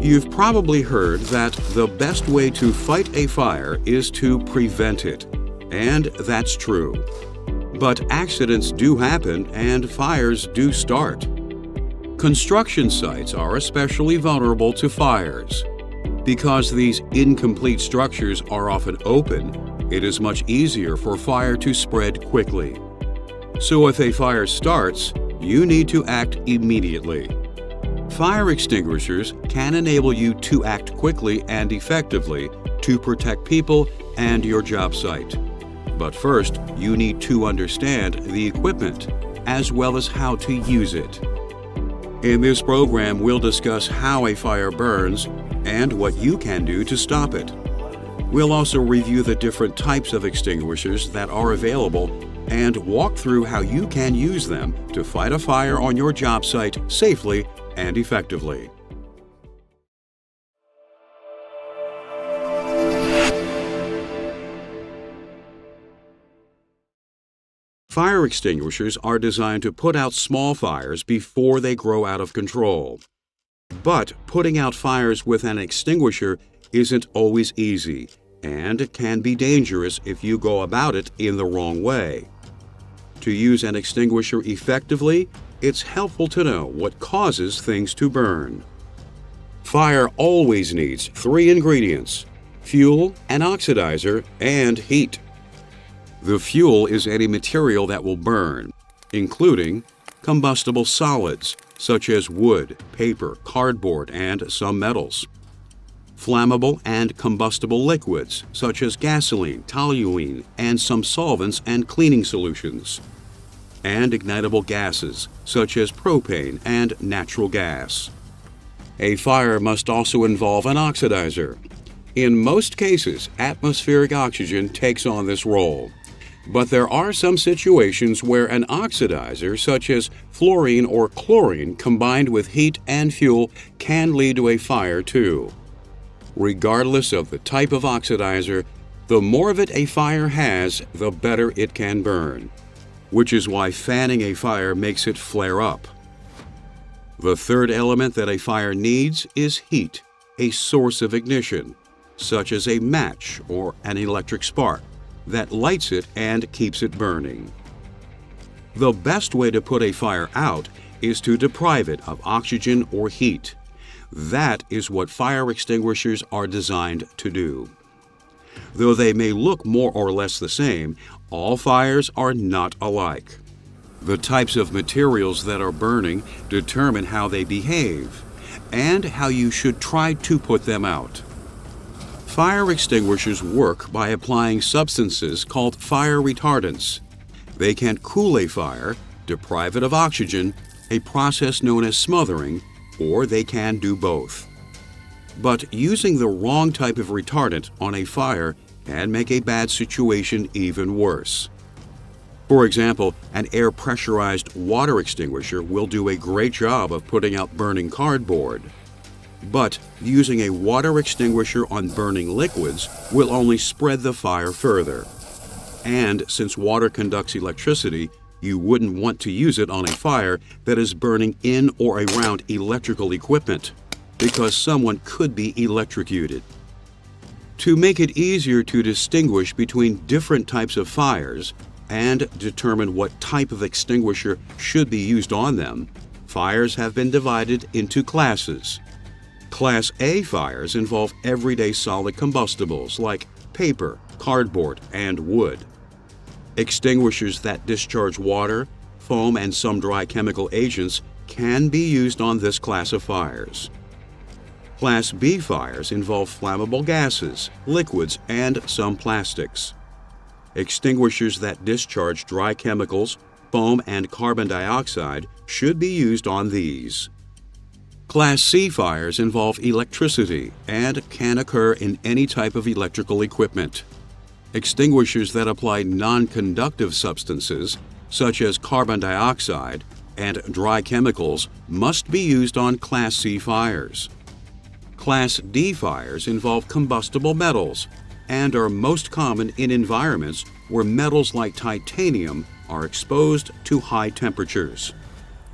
You've probably heard that the best way to fight a fire is to prevent it, and that's true. But accidents do happen and fires do start. Construction sites are especially vulnerable to fires. Because these incomplete structures are often open, it is much easier for fire to spread quickly. So if a fire starts, you need to act immediately. Fire extinguishers can enable you to act quickly and effectively to protect people and your job site. But first, you need to understand the equipment as well as how to use it. In this program, we'll discuss how a fire burns and what you can do to stop it. We'll also review the different types of extinguishers that are available and walk through how you can use them to fight a fire on your job site safely and effectively. Fire extinguishers are designed to put out small fires before they grow out of control. But putting out fires with an extinguisher isn't always easy and can be dangerous if you go about it in the wrong way. To use an extinguisher effectively, it's helpful to know what causes things to burn. Fire always needs 3 ingredients: fuel, an oxidizer, and heat. The fuel is any material that will burn, including combustible solids such as wood, paper, cardboard, and some metals. Flammable and combustible liquids such as gasoline, toluene, and some solvents and cleaning solutions. And ignitable gases such as propane and natural gas. A fire must also involve an oxidizer. In most cases, atmospheric oxygen takes on this role. But there are some situations where an oxidizer such as fluorine or chlorine combined with heat and fuel can lead to a fire too. Regardless of the type of oxidizer, the more of it a fire has, the better it can burn, which is why fanning a fire makes it flare up. The third element that a fire needs is heat, a source of ignition, such as a match or an electric spark, that lights it and keeps it burning. The best way to put a fire out is to deprive it of oxygen or heat. That is what fire extinguishers are designed to do. Though they may look more or less the same, all fires are not alike. The types of materials that are burning determine how they behave and how you should try to put them out. Fire extinguishers work by applying substances called fire retardants. They can cool a fire, deprive it of oxygen, a process known as smothering, or they can do both. But using the wrong type of retardant on a fire can make a bad situation even worse. For example, an air pressurized water extinguisher will do a great job of putting out burning cardboard. But using a water extinguisher on burning liquids will only spread the fire further. And since water conducts electricity, you wouldn't want to use it on a fire that is burning in or around electrical equipment, because someone could be electrocuted. To make it easier to distinguish between different types of fires and determine what type of extinguisher should be used on them, fires have been divided into classes. Class A fires involve everyday solid combustibles like paper, cardboard, and wood. Extinguishers that discharge water, foam, and some dry chemical agents can be used on this class of fires. Class B fires involve flammable gases, liquids, and some plastics. Extinguishers that discharge dry chemicals, foam, and carbon dioxide should be used on these. Class C fires involve electricity and can occur in any type of electrical equipment. Extinguishers that apply non-conductive substances, such as carbon dioxide and dry chemicals, must be used on Class C fires. Class D fires involve combustible metals and are most common in environments where metals like titanium are exposed to high temperatures.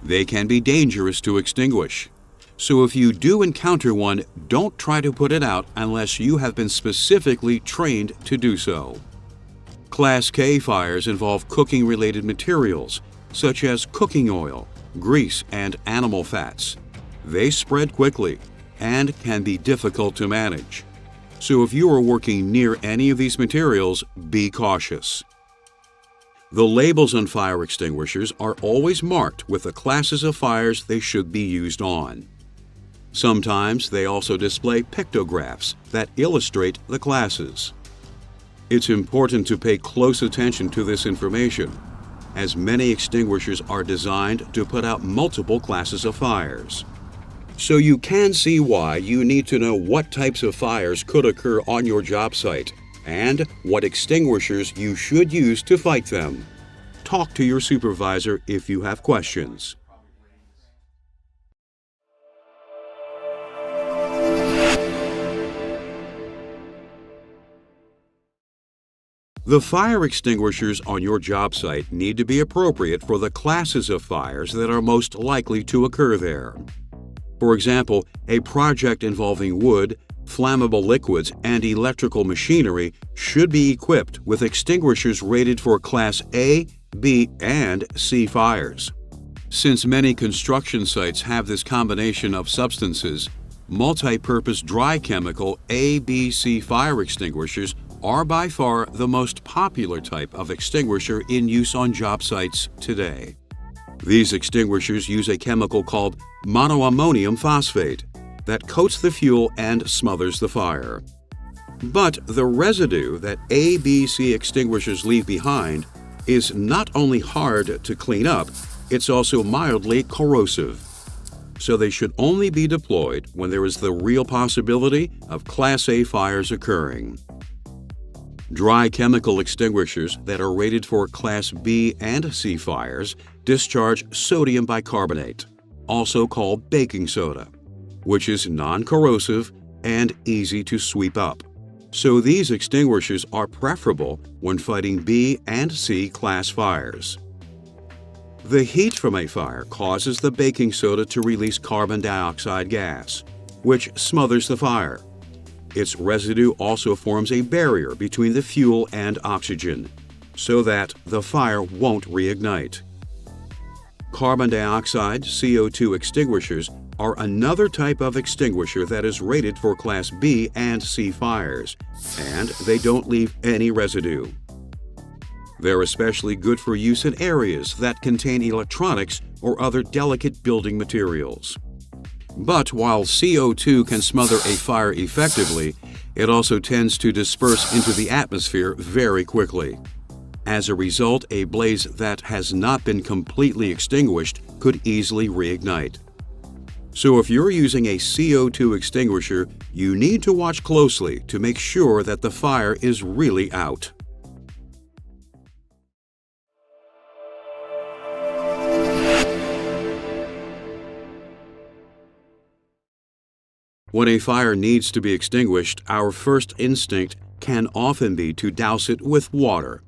They can be dangerous to extinguish. So if you do encounter one, don't try to put it out unless you have been specifically trained to do so. Class K fires involve cooking-related materials, such as cooking oil, grease, and animal fats. They spread quickly and can be difficult to manage. So if you are working near any of these materials, be cautious. The labels on fire extinguishers are always marked with the classes of fires they should be used on. Sometimes they also display pictographs that illustrate the classes. It's important to pay close attention to this information, as many extinguishers are designed to put out multiple classes of fires. So you can see why you need to know what types of fires could occur on your job site and what extinguishers you should use to fight them. Talk to your supervisor if you have questions. The fire extinguishers on your job site need to be appropriate for the classes of fires that are most likely to occur there. For example, a project involving wood, flammable liquids, and electrical machinery should be equipped with extinguishers rated for Class A, B, and C fires. Since many construction sites have this combination of substances, multi-purpose dry chemical A, B, C fire extinguishers are by far the most popular type of extinguisher in use on job sites today. These extinguishers use a chemical called monoammonium phosphate that coats the fuel and smothers the fire. But the residue that ABC extinguishers leave behind is not only hard to clean up, it's also mildly corrosive. So they should only be deployed when there is the real possibility of Class A fires occurring. Dry chemical extinguishers that are rated for Class B and C fires discharge sodium bicarbonate, also called baking soda, which is non-corrosive and easy to sweep up. So these extinguishers are preferable when fighting B and C class fires. The heat from a fire causes the baking soda to release carbon dioxide gas, which smothers the fire. Its residue also forms a barrier between the fuel and oxygen, so that the fire won't reignite. Carbon dioxide CO2 extinguishers are another type of extinguisher that is rated for Class B and C fires, and they don't leave any residue. They're especially good for use in areas that contain electronics or other delicate building materials. But while CO2 can smother a fire effectively, it also tends to disperse into the atmosphere very quickly. As a result, a blaze that has not been completely extinguished could easily reignite. So if you're using a CO2 extinguisher, you need to watch closely to make sure that the fire is really out. When a fire needs to be extinguished, our first instinct can often be to douse it with water.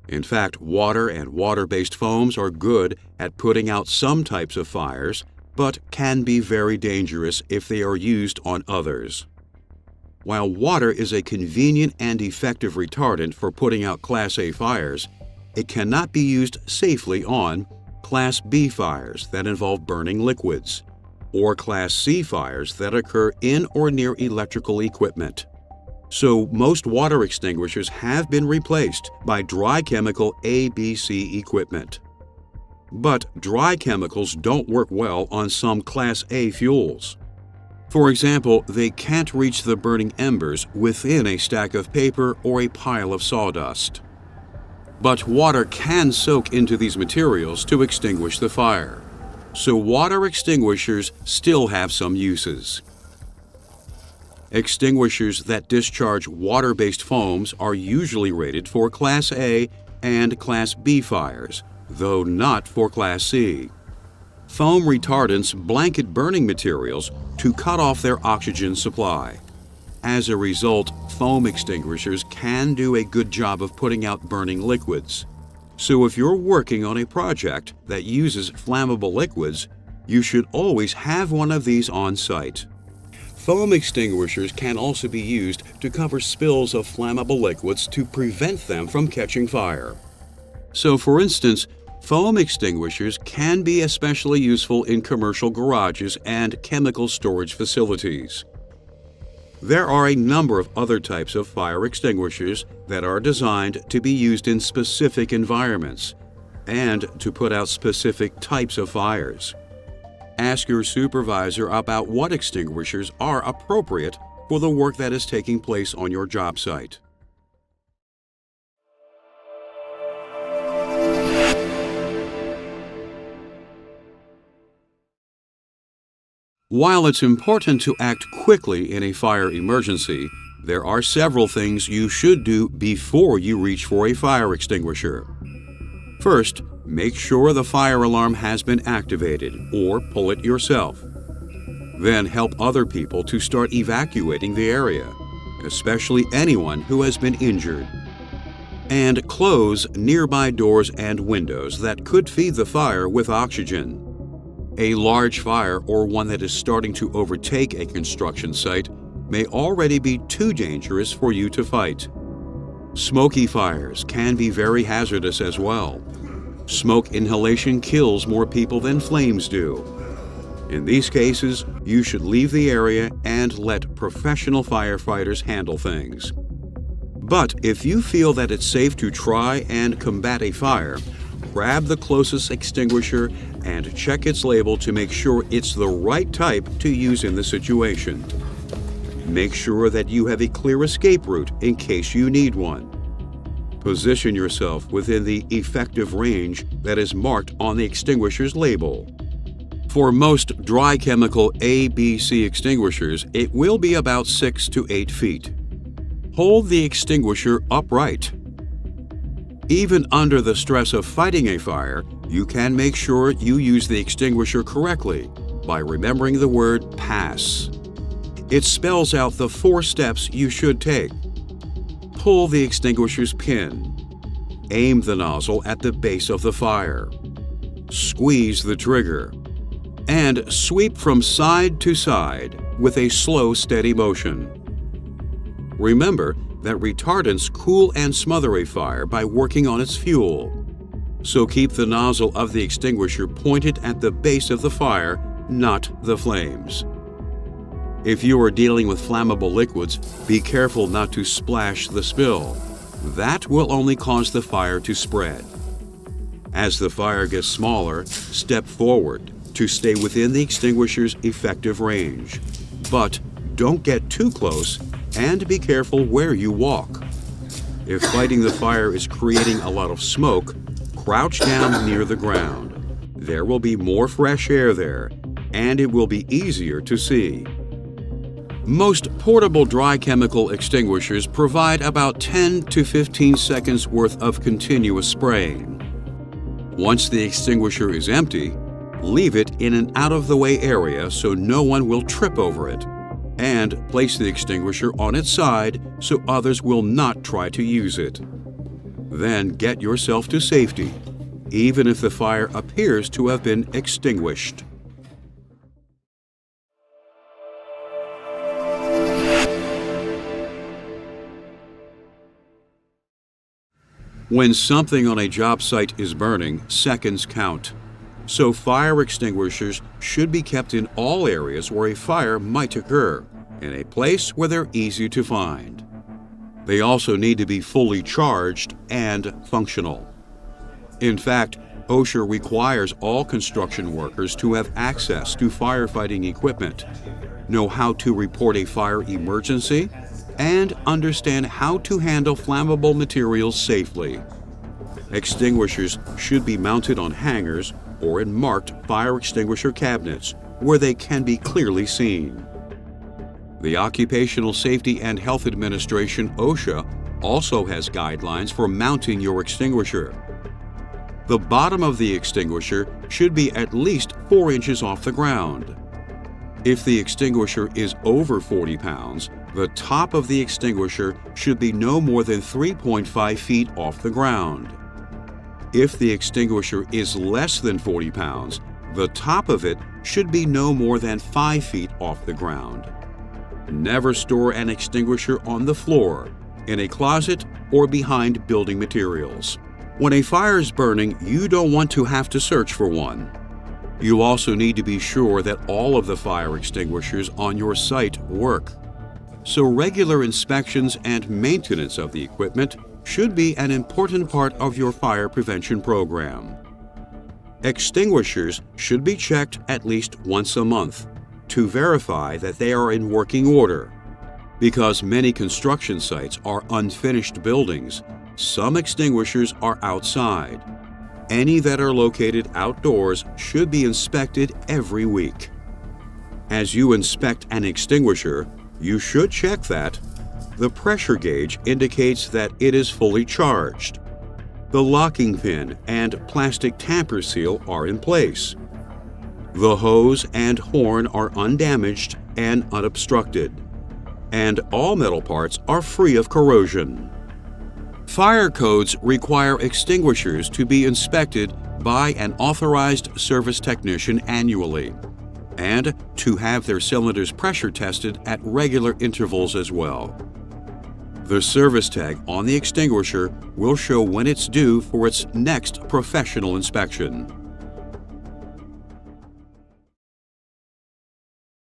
In fact, water and water-based foams are good at putting out some types of fires, but can be very dangerous if they are used on others. While water is a convenient and effective retardant for putting out Class A fires, it cannot be used safely on Class B fires that involve burning liquids, or Class C fires that occur in or near electrical equipment. So most water extinguishers have been replaced by dry chemical ABC equipment. But dry chemicals don't work well on some Class A fuels. For example, they can't reach the burning embers within a stack of paper or a pile of sawdust. But water can soak into these materials to extinguish the fire. So water extinguishers still have some uses. Extinguishers that discharge water-based foams are usually rated for Class A and Class B fires, though not for Class C. Foam retardants blanket burning materials to cut off their oxygen supply. As a result, foam extinguishers can do a good job of putting out burning liquids. So if you're working on a project that uses flammable liquids, You should always have one of these on site. Foam extinguishers can also be used to cover spills of flammable liquids to prevent them from catching fire. So, for instance, foam extinguishers can be especially useful in commercial garages and chemical storage facilities. There are a number of other types of fire extinguishers that are designed to be used in specific environments and to put out specific types of fires. Ask your supervisor about what extinguishers are appropriate for the work that is taking place on your job site. While it's important to act quickly in a fire emergency, there are several things you should do before you reach for a fire extinguisher. First, make sure the fire alarm has been activated or pull it yourself. Then help other people to start evacuating the area, especially anyone who has been injured. And close nearby doors and windows that could feed the fire with oxygen. A large fire or one that is starting to overtake a construction site may already be too dangerous for you to fight. Smoky fires can be very hazardous as well. Smoke inhalation kills more people than flames do. In these cases, you should leave the area and let professional firefighters handle things. But if you feel that it's safe to try and combat a fire, grab the closest extinguisher and check its label to make sure it's the right type to use in the situation. Make sure that you have a clear escape route in case you need one. Position yourself within the effective range that is marked on the extinguisher's label. For most dry chemical ABC extinguishers, it will be about 6 to 8 feet. Hold the extinguisher upright. Even under the stress of fighting a fire, you can make sure you use the extinguisher correctly by remembering the word PASS. It spells out the 4 steps you should take. Pull the extinguisher's pin. Aim the nozzle at the base of the fire. Squeeze the trigger. And sweep from side to side with a slow, steady motion. Remember that retardants cool and smother a fire by working on its fuel. So keep the nozzle of the extinguisher pointed at the base of the fire, not the flames. If you are dealing with flammable liquids, be careful not to splash the spill. That will only cause the fire to spread. As the fire gets smaller, step forward to stay within the extinguisher's effective range. But don't get too close and be careful where you walk. If fighting the fire is creating a lot of smoke, crouch down near the ground. There will be more fresh air there, and it will be easier to see. Most portable dry chemical extinguishers provide about 10 to 15 seconds worth of continuous spraying. Once the extinguisher is empty, leave it in an out-of-the-way area so no one will trip over it, and place the extinguisher on its side so others will not try to use it. Then get yourself to safety, even if the fire appears to have been extinguished. When something on a job site is burning, seconds count. So fire extinguishers should be kept in all areas where a fire might occur, in a place where they're easy to find. They also need to be fully charged and functional. In fact, OSHA requires all construction workers to have access to firefighting equipment, know how to report a fire emergency, and understand how to handle flammable materials safely. Extinguishers should be mounted on hangers or in marked fire extinguisher cabinets where they can be clearly seen. The Occupational Safety and Health Administration, OSHA, also has guidelines for mounting your extinguisher. The bottom of the extinguisher should be at least 4 inches off the ground. If the extinguisher is over 40 pounds, the top of the extinguisher should be no more than 3.5 feet off the ground. If the extinguisher is less than 40 pounds, The top of it should be no more than 5 feet off the ground. Never store an extinguisher on the floor, in a closet, or behind building materials. When a fire is burning, you don't want to have to search for one. You also need to be sure that all of the fire extinguishers on your site work. So regular inspections and maintenance of the equipment should be an important part of your fire prevention program. Extinguishers should be checked at least once a month to verify that they are in working order. Because many construction sites are unfinished buildings, some extinguishers are outside. Any that are located outdoors should be inspected every week. As you inspect an extinguisher, you should check that the pressure gauge indicates that it is fully charged. The locking pin and plastic tamper seal are in place. The hose and horn are undamaged and unobstructed. And all metal parts are free of corrosion. Fire codes require extinguishers to be inspected by an authorized service technician annually, and to have their cylinders pressure tested at regular intervals as well. The service tag on the extinguisher will show when it's due for its next professional inspection.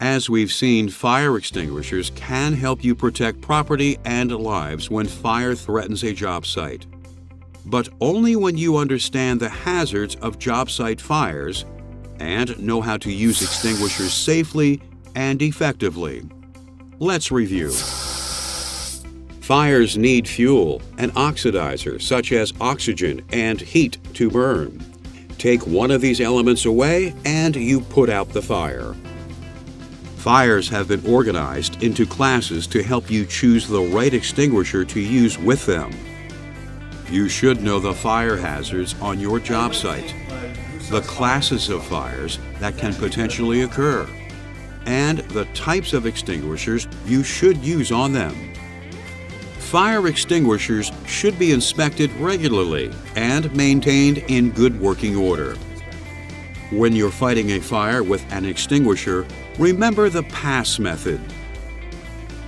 As we've seen, fire extinguishers can help you protect property and lives when fire threatens a job site. But only when you understand the hazards of job site fires and know how to use extinguishers safely and effectively. Let's review. Fires need fuel, an oxidizer such as oxygen and heat to burn. Take one of these elements away and you put out the fire. Fires have been organized into classes to help you choose the right extinguisher to use with them. You should know the fire hazards on your job site, the classes of fires that can potentially occur, and the types of extinguishers you should use on them. Fire extinguishers should be inspected regularly and maintained in good working order. When you're fighting a fire with an extinguisher, remember the pass method.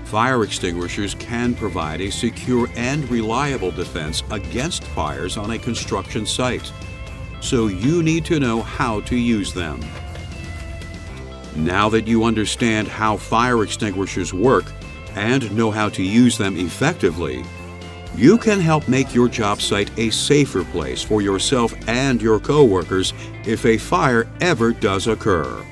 Fire extinguishers can provide a secure and reliable defense against fires on a construction site, so you need to know how to use them. Now that you understand how fire extinguishers work and know how to use them effectively, you can help make your job site a safer place for yourself and your coworkers if a fire ever does occur.